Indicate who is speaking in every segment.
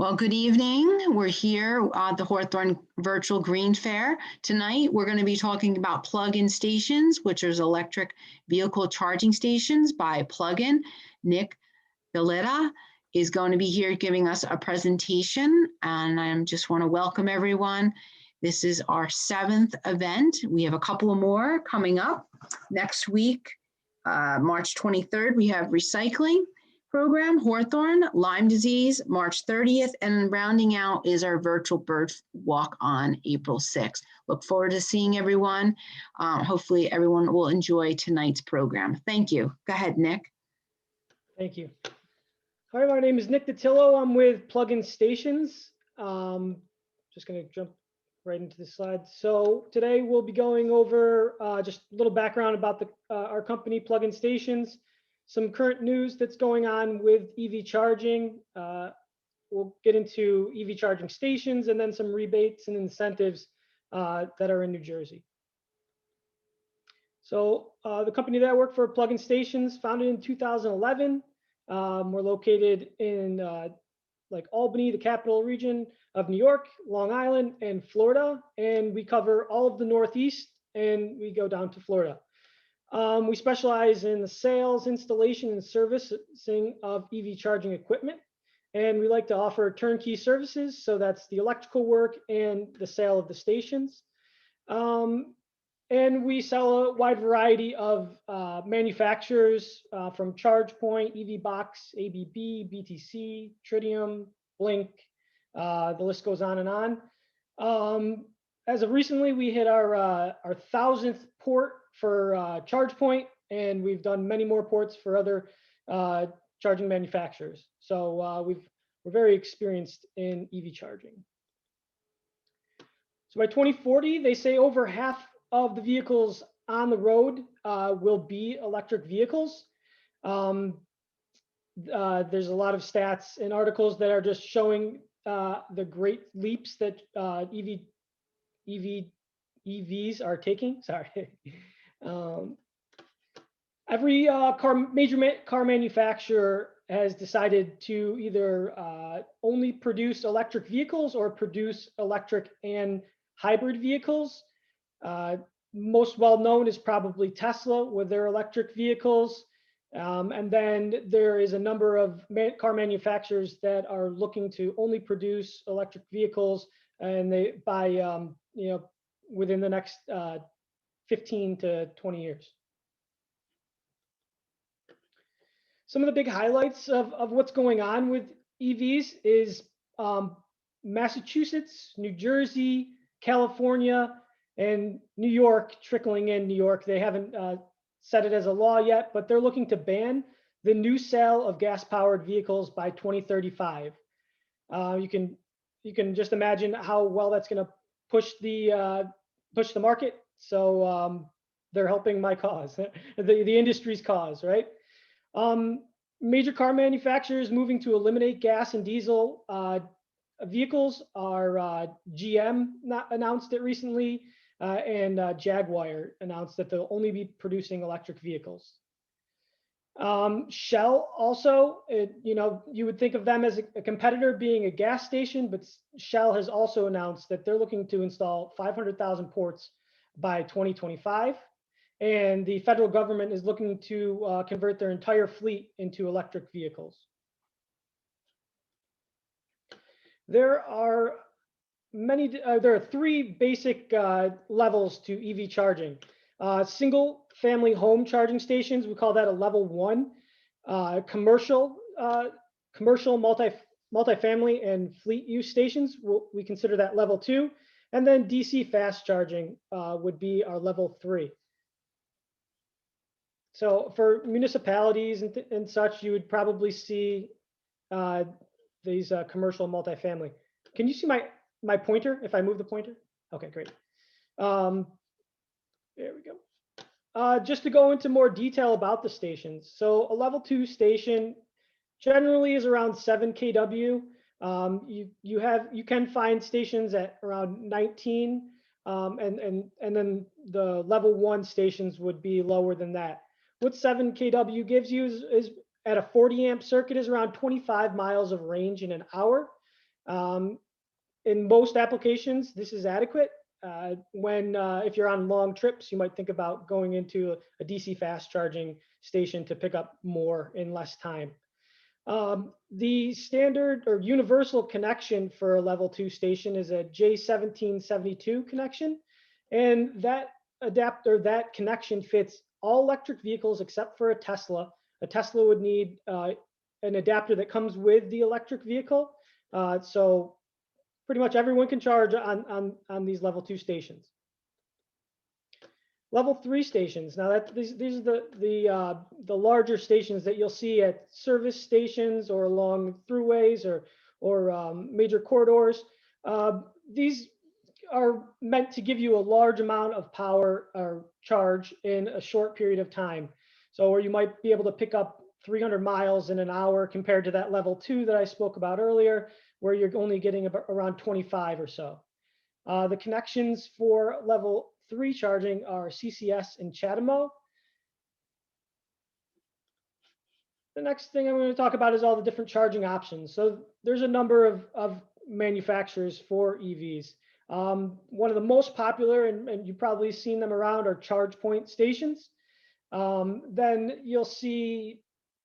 Speaker 1: Well, good evening. We're here at the Hawthorne Virtual Green Fair. Tonight, we're going to be talking about plug-in stations, which is electric vehicle charging stations by Plug-in. Nick Galetta is going to be here giving us a presentation, and I just want to welcome everyone. This is our 7th event. We have a couple more coming up. Next week, March 23rd, we have recycling program, Hawthorne, Lyme disease, March 30th, and rounding out is our virtual bird walk on April 6th. Look forward to seeing everyone. Hopefully everyone will enjoy tonight's program. Thank you. Go ahead, Nick.
Speaker 2: Thank you. Hi, my name is Nick Dattilo. I'm with Plug-in Stations. Just going to jump right into the slide. So today we'll be going over just a little background about our company, Plug-in Stations. Some current news that's going on with EV charging. We'll get into EV charging stations and then some rebates and incentives that are in New Jersey. So the company that I work for, Plug-in Stations, founded in 2011. We're located in like Albany, the capital region of New York, Long Island, and Florida. And we cover all of the Northeast and we go down to Florida. We specialize in the sales, installation, and servicing of EV charging equipment. And we like to offer turnkey services. So that's the electrical work and the sale of the stations. And we sell a wide variety of manufacturers from ChargePoint, EV Box, ABB, BTC, Tritium, Blink. The list goes on and on. As of recently, we hit our 1,000th port for ChargePoint, and we've done many more ports for other charging manufacturers. So we're very experienced in EV charging. So by 2040, they say over half of the vehicles on the road will be electric vehicles. There's a lot of stats and articles that are just showing the great leaps that EVs are taking. Sorry. Every major car manufacturer has decided to either only produce electric vehicles or produce electric and hybrid vehicles. Most well known is probably Tesla with their electric vehicles. And then there is a number of car manufacturers that are looking to only produce electric vehicles, and they by within the next 15 to 20 years. Some of the big highlights of what's going on with EVs is Massachusetts, New Jersey, California, and New York trickling in. New York, they haven't set it as a law yet, but they're looking to ban the new sale of gas-powered vehicles by 2035. You can just imagine how well that's going to push the market. So they're helping my cause, the industry's cause, right? Major car manufacturers moving to eliminate gas and diesel vehicles are GM announced it recently, and Jaguar announced that they'll only be producing electric vehicles. Shell also, you would think of them as a competitor being a gas station, but Shell has also announced that they're looking to install 500,000 ports by 2025. And the federal government is looking to convert their entire fleet into electric vehicles. There are three basic levels to EV charging. Single family home charging stations, we call that a level 1. Commercial multifamily and fleet use stations, we consider that level 2. And then DC fast charging would be our level 3. So for municipalities and such, you would probably see these commercial multifamily. Can you see my pointer if I move the pointer? Okay, great. There we go. Just to go into more detail about the stations. So a level 2 station generally is around 7 kW. You can find stations at around 19, and then the level 1 stations would be lower than that. What 7 kW gives you is at a 40 amp circuit is around 25 miles of range in an hour. In most applications, this is adequate. If you're on long trips, you might think about going into a DC fast charging station to pick up more in less time. The standard or universal connection for a level 2 station is a J1772 connection. And that that connection fits all electric vehicles except for a Tesla. A Tesla would need an adapter that comes with the electric vehicle. So pretty much everyone can charge on these level 2 stations. Level 3 stations. Now these are the larger stations that you'll see at service stations or along throughways or major corridors. These are meant to give you a large amount of power or charge in a short period of time. So where you might be able to pick up 300 miles in an hour compared to that level 2 that I spoke about earlier, where you're only getting about around 25 or so. The connections for level 3 charging are CCS and CHAdeMO. The next thing I'm going to talk about is all the different charging options. So there's a number of manufacturers for EVs. One of the most popular, and you've probably seen them around, are charge point stations. Then you'll see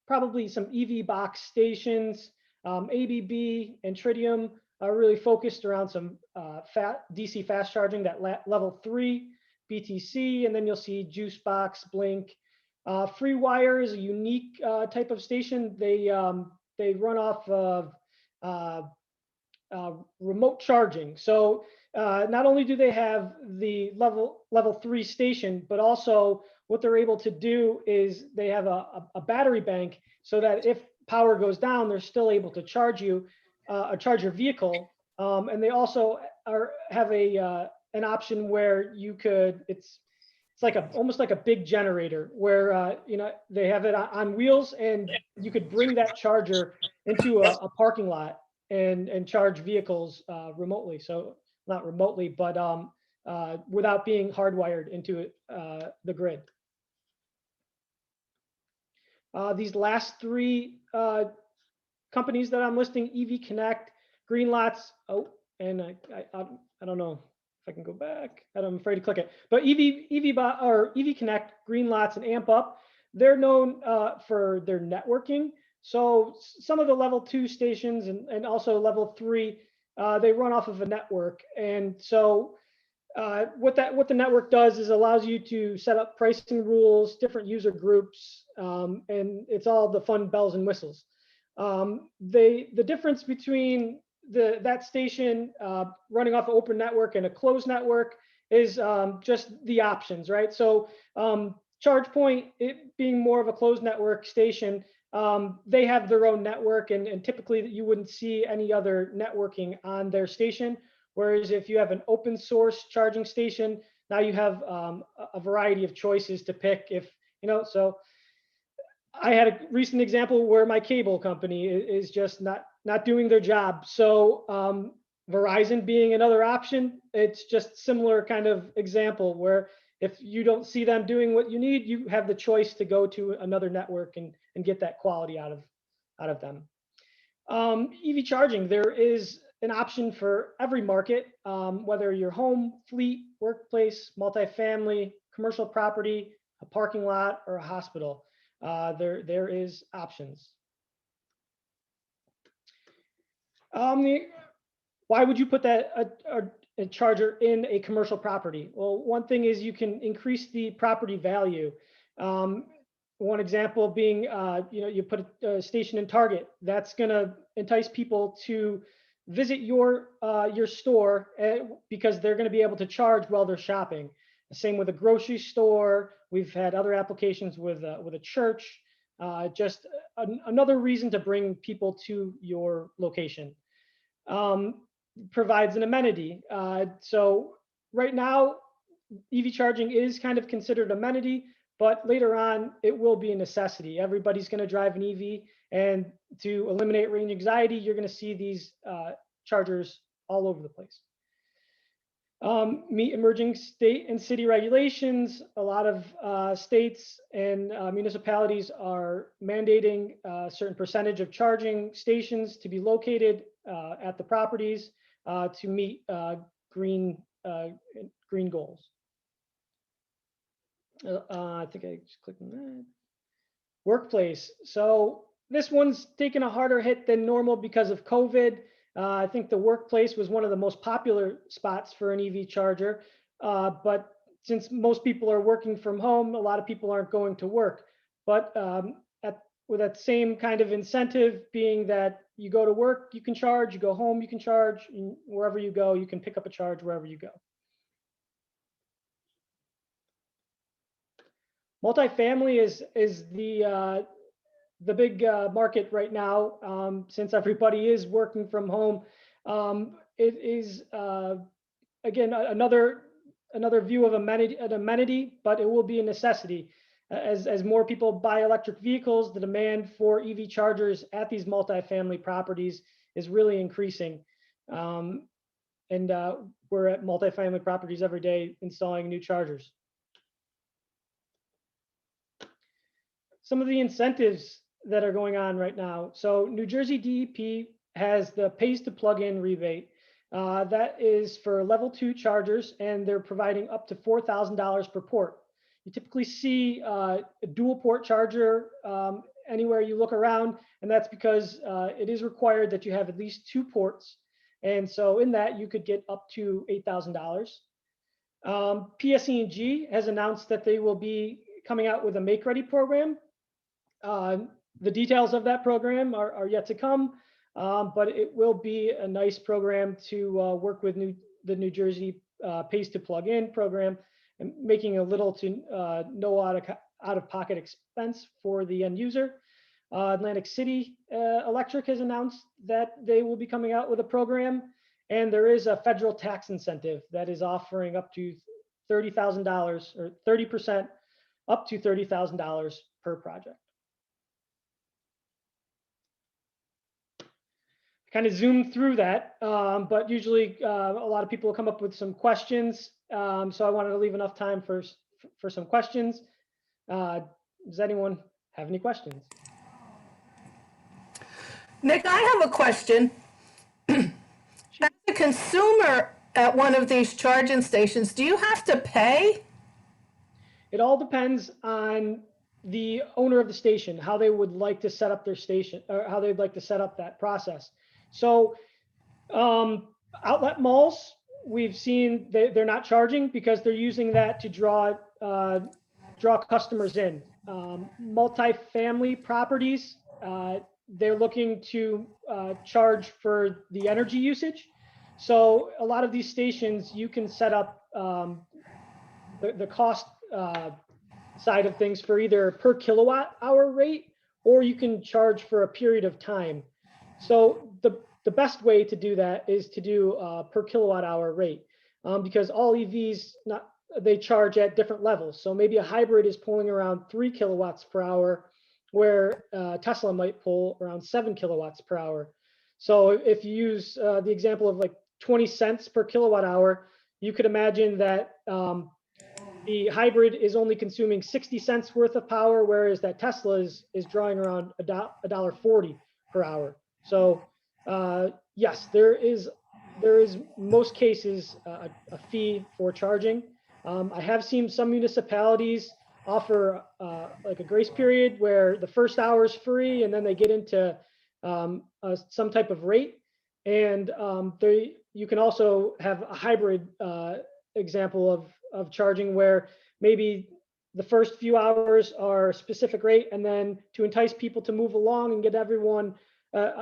Speaker 2: probably some EV box stations. ABB and Tritium are really focused around some DC fast charging, that level 3 BTC, and then you'll see Juicebox, Blink. FreeWire is a unique type of station. They run off of remote charging. So not only do they have the level 3 station, but also what they're able to do is they have a battery bank, so that if power goes down, they're still able to charge you, charge your vehicle. And they also have an option where you could, it's like almost like a big generator where they have it on wheels, and you could bring that charger into a parking lot and charge vehicles remotely. So not remotely, but without being hardwired into the grid. These last 3 companies that I'm listing: EV Connect, Greenlots. Oh, and I don't know if I can go back. I'm afraid to click it. But EV Connect, Greenlots, and Amp Up, they're known for their networking. So some of the level 2 stations and also level 3, they run off of a network. And so what the network does is allows you to set up pricing rules, different user groups, and it's all the fun bells and whistles. The difference between that station running off an open network and a closed network is just the options, right? So ChargePoint, it being more of a closed network station, they have their own network, and typically you wouldn't see any other networking on their station. Whereas if you have an open source charging station, now you have a variety of choices to pick. So I had a recent example where my cable company is just not doing their job. So Verizon being another option, it's just similar kind of example where if you don't see them doing what you need, you have the choice to go to another network and get that quality out of them. EV charging, there is an option for every market, whether you're home, fleet, workplace, multifamily, commercial property, a parking lot, or a hospital. There is options. Why would you put a charger in a commercial property? Well, one thing is you can increase the property value. One example being, you put a station in Target. That's going to entice people to visit your store because they're going to be able to charge while they're shopping. Same with a grocery store. We've had other applications with a church. Just another reason to bring people to your location. Provides an amenity. So right now, EV charging is kind of considered amenity, but later on, it will be a necessity. Everybody's going to drive an EV, and to eliminate range anxiety, you're going to see these chargers all over the place. Meet emerging state and city regulations. A lot of states and municipalities are mandating a certain percentage of charging stations to be located at the properties to meet green green goals. I think I just clicked on that. Workplace. So this one's taken a harder hit than normal because of COVID. I think the workplace was one of the most popular spots for an EV charger. But since most people are working from home, a lot of people aren't going to work. But with that same kind of incentive being that you go to work, you can charge, you go home, you can charge, and wherever you go, you can pick up a charge wherever you go. Multifamily is the big market right now, since everybody is working from home. It is again another view of an amenity, but it will be a necessity. As more people buy electric vehicles, the demand for EV chargers at these multifamily properties is really increasing. And we're at multifamily properties every day installing new chargers. Some of the incentives that are going on right now. So New Jersey DEP has the pays to plug in rebate. That is for level 2 chargers, and they're providing up to $4,000 per port. You typically see a dual port charger anywhere you look around, and that's because it is required that you have at least 2 ports. And so in that, you could get up to $8,000. PSE&G has announced that they will be coming out with a Make Ready program. The details of that program are yet to come, but it will be a nice program to work with the New Jersey pays to plug in program, and making a little to no out-of-pocket expense for the end user. Atlantic City Electric has announced that they will be coming out with a program, and there is a federal tax incentive that is offering up to $30,000 or 30% up to $30,000 per project. Kind of zoom through that, but usually a lot of people come up with some questions. So I wanted to leave enough time for some questions. Does anyone have any questions?
Speaker 3: Nick, I have a question. As a consumer at one of these charging stations, do you have to pay?
Speaker 2: It all depends on the owner of the station, how they would like to set up their station, or how they'd like to set up that process. So outlet malls, we've seen they're not charging because they're using that to draw customers in. Multifamily properties, they're looking to charge for the energy usage. So a lot of these stations, you can set up the cost side of things for either per kilowatt hour rate, or you can charge for a period of time. So the best way to do that is to do per kilowatt hour rate, because all EVs they charge at different levels. So maybe a hybrid is pulling around 3 kilowatts per hour, where Tesla might pull around 7 kilowatts per hour. So if you use the example of like 20 cents per kilowatt hour, you could imagine that the hybrid is only consuming 60 cents worth of power, whereas that Tesla is drawing around $1.40 per hour. So yes, there is most cases a fee for charging. I have seen some municipalities offer like a grace period where the first hour is free, and then they get into some type of rate. And you can also have a hybrid example of charging, where maybe the first few hours are a specific rate, and then to entice people to move along and get everyone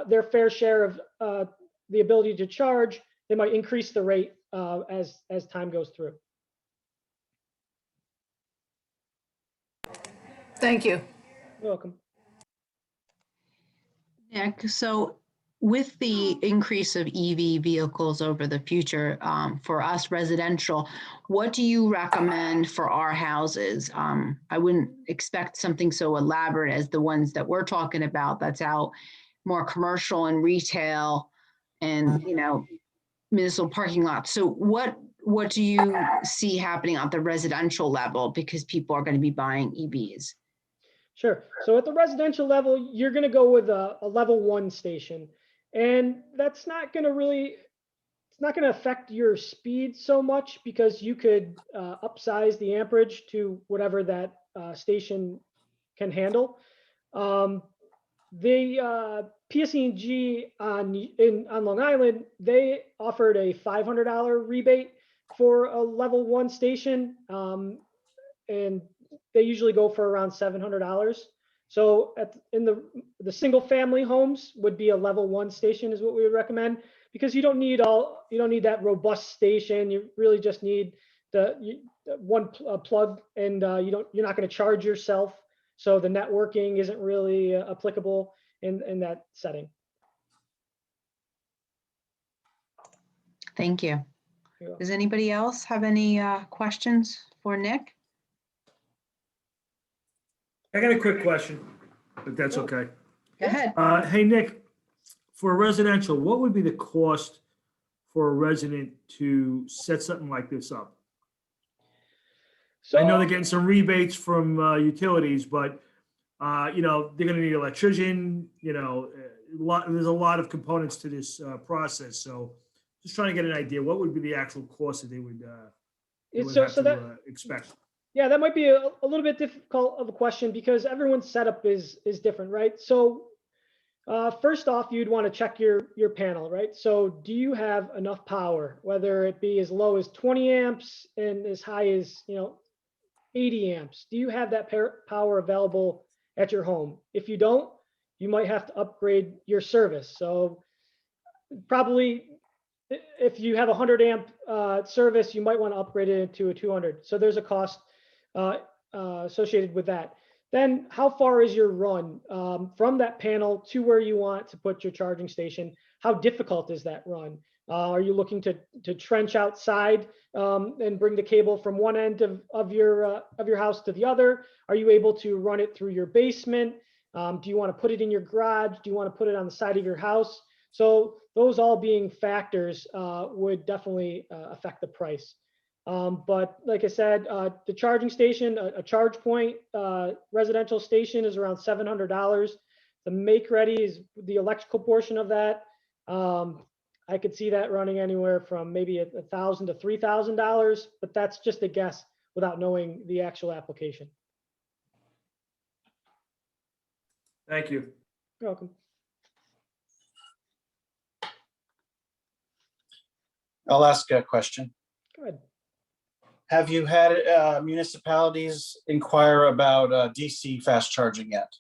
Speaker 2: their fair share of the ability to charge, they might increase the rate as time goes through.
Speaker 3: Thank you.
Speaker 2: You're welcome.
Speaker 1: Nick, so with the increase of EV vehicles over the future, for us residential, what do you recommend for our houses? I wouldn't expect something so elaborate as the ones that we're talking about, that's out more commercial and retail and, municipal parking lots. So what do you see happening at the residential level, because people are going to be buying EVs?
Speaker 2: Sure. So at the residential level, you're going to go with a level 1 station. And that's not going to really, it's not going to affect your speed so much because you could upsize the amperage to whatever that station can handle. The PSE&G on Long Island, they offered a $500 rebate for a level 1 station, and they usually go for around $700. So in the single family homes would be a level 1 station is what we would recommend, because you don't need that robust station. You really just need one plug, and you're not going to charge yourself. So the networking isn't really applicable in that setting.
Speaker 1: Thank you. Does anybody else have any questions for Nick?
Speaker 4: I got a quick question, if that's okay.
Speaker 1: Go ahead.
Speaker 4: Hey, Nick, for residential, what would be the cost for a resident to set something like this up?
Speaker 2: So
Speaker 4: I know they're getting some rebates from utilities, but they're going to need an electrician. There's a lot of components to this process. So, just trying to get an idea, what would be the actual cost that they would expect?
Speaker 2: Yeah, that might be a little bit difficult of a question because everyone's setup is different, right? So first off, you'd want to check your panel, right? So do you have enough power, whether it be as low as 20 amps and as high as 80 amps? Do you have that power available at your home? If you don't, you might have to upgrade your service. So probably if you have a 100 amp service, you might want to upgrade it to a 200. So there's a cost associated with that. Then how far is your run from that panel to where you want to put your charging station? How difficult is that run? Are you looking to trench outside and bring the cable from one end of your house to the other? Are you able to run it through your basement? Do you want to put it in your garage? Do you want to put it on the side of your house? So those all being factors would definitely affect the price. But like I said, the charging station, a charge point residential station is around $700. The make ready is the electrical portion of that. I could see that running anywhere from maybe $1,000 to $3,000, but that's just a guess without knowing the actual application.
Speaker 4: Thank you.
Speaker 2: You're welcome.
Speaker 5: I'll ask a question.
Speaker 2: Go ahead.
Speaker 5: Have you had municipalities inquire about DC fast charging yet?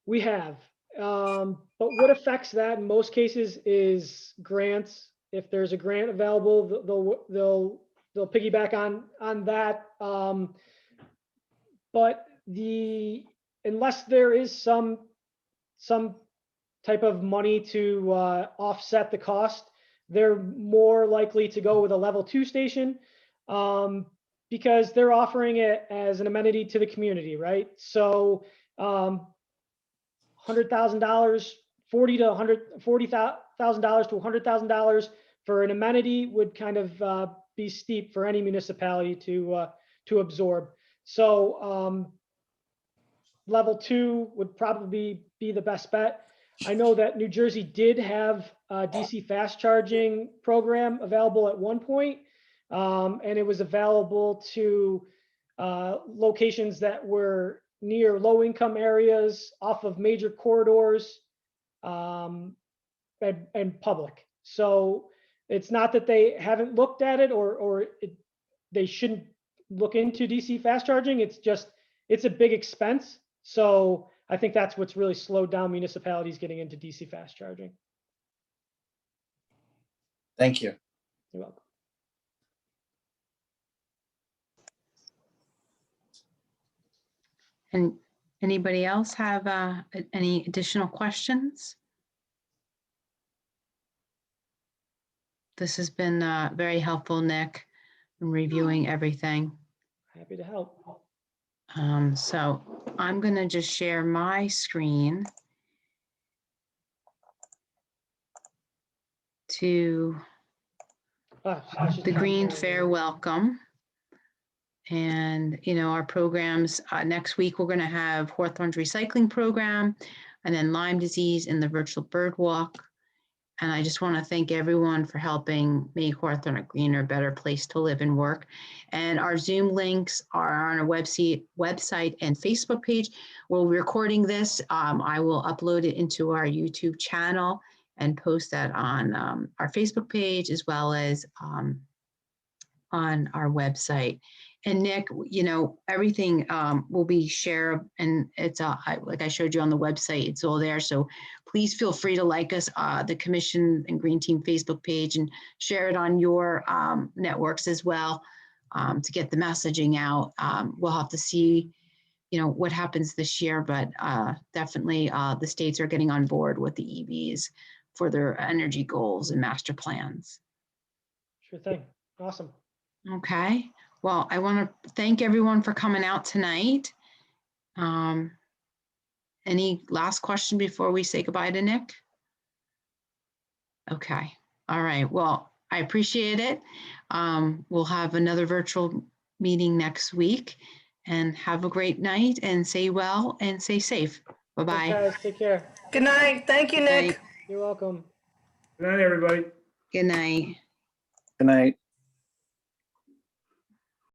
Speaker 2: We have, but what affects that in most cases is grants. If there's a grant available, they'll piggyback on that. But unless there is some type of money to offset the cost, they're more likely to go with a level 2 station because they're offering it as an amenity to the community, right? So $100,000, $40,000 to $100,000 for an amenity would kind of be steep for any municipality to absorb. So level 2 would probably be the best bet. I know that New Jersey did have a DC fast charging program available at one point, and it was available to locations that were near low-income areas, off of major corridors, and public. So it's not that they haven't looked at it or they shouldn't look into DC fast charging. It's just, it's a big expense. So I think that's what's really slowed down municipalities getting into DC fast charging.
Speaker 5: Thank you.
Speaker 2: You're welcome.
Speaker 1: And anybody else have any additional questions? This has been very helpful, Nick, in reviewing everything.
Speaker 2: Happy to help.
Speaker 1: So I'm going to just share my screen to the Green Fair welcome. And, our programs, next week, we're going to have Hawthorne's recycling program. and then Lyme disease and the virtual bird walk. And I just want to thank everyone for helping make Hawthorne a greener, better place to live and work. And our Zoom links are on our website and Facebook page. We're recording this. I will upload it into our YouTube channel and post that on our Facebook page as well as on our website. And Nick, you know, everything will be shared, and it's like I showed you on the website, it's all there. So please feel free to like us, the Commission and Green Team Facebook page, and share it on your networks as well to get the messaging out. We'll have to see, you know, what happens this year, but definitely the states are getting on board with the EVs for their energy goals and master plans.
Speaker 2: Sure thing. Awesome.
Speaker 1: Okay. Well, I want to thank everyone for coming out tonight. Any last question before we say goodbye to Nick? Okay. All right. Well, I appreciate it. We'll have another virtual meeting next week, and have a great night, and stay well and stay safe.
Speaker 2: Thanks,
Speaker 1: Bye-bye.
Speaker 2: guys. Take care.
Speaker 3: Good night. Thank you,
Speaker 1: Good
Speaker 3: Nick.
Speaker 1: night.
Speaker 2: You're welcome.
Speaker 4: Good night, everybody.
Speaker 1: Good night.
Speaker 5: Good night.